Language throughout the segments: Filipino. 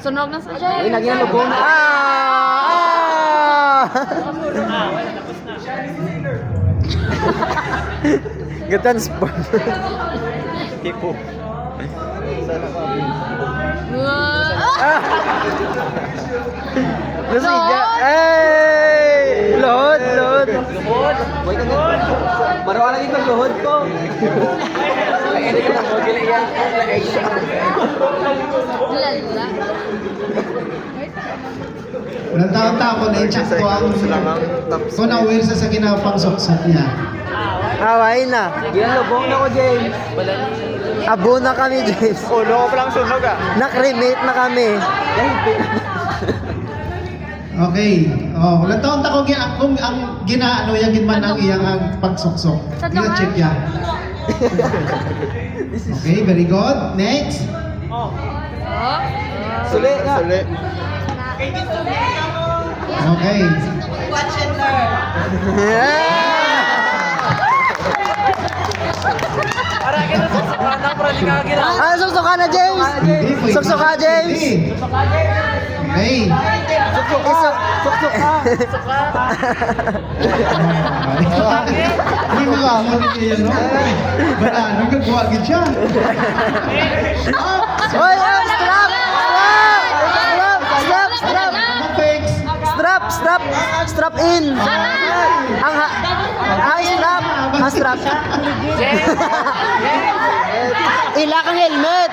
Sunog na sa Uy, Jay. nagyan lubo na. Gatan sport. Tipo. Lusiga. Hey! Lohod, lohod. Lohod. Boy ka lohod. Marawa lagi ko lohod ko. Ay, hindi ka na mo gila yan. Lala. Walang taon-taon ko na i-check ko ang kung na-aware sa ginapang soksok niya. Away na. Ginalubong na ko, James. Abo na kami, James. Ulo ko palang sunog ah. Nakremate na kami. Okay. Oh, walang taon-taon ko kung ang ginaano yan gitman ang iyang ang pagsoksok. Gina-check yan. Okay, very good. Next. Suli nga. Suli. Okay. Watch and learn. Ah, suksok ka na, James. Hindi, pwede. Suksok ka, James. Hindi. Okay. Suksok ka. Suksok ka. Hindi mo ka mo niya no. Banano nagbuwa gid siya. Hoy, strap! Strap! Fix. Strap in. Ang strap. Strap. Ila kang helmet.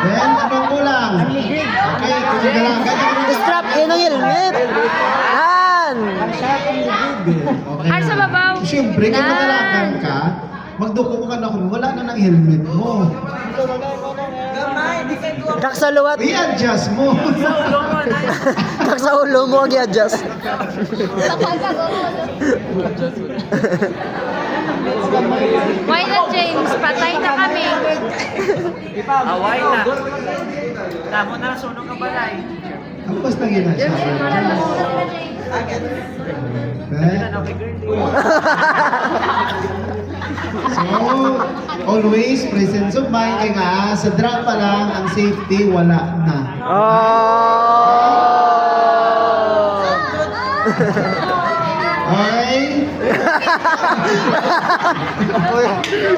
Then anong kulang? Okay, kulang lang. Strap in ang helmet. Yan. Okay. Ay, sa babaw. Siyempre, kung matalakan ka, magduko ka na kung wala na ng helmet mo. Kaksaluwat. I-adjust mo. Kaksa ulo mo ang i-adjust. Why na, James? Patay na kami. Away na. Tamo na sunog ang balay. Ang basta ginasya. So, always presence of mind kaya nga sa drop pa lang ang safety wala na. Okay?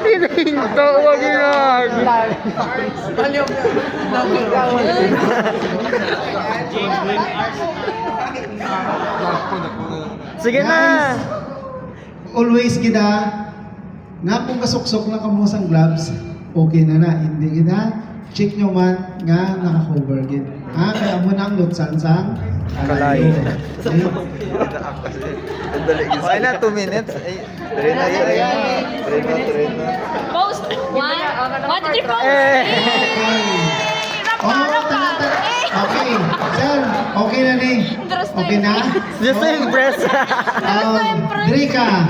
Hininto, wag yan. Sige na. Always gina nga kung kasuksok na kamo sang gloves, okay na na. Hindi gina check nyo man nga naka-cover gid. Ha, kaya mo na ang lutsan sang Kalayo. Okay? Okay na, 2 minutes. Ay, try na yan. Post. One, two, three, post. Okay, sir, okay na ni. Okay na? Just to impress. Drika.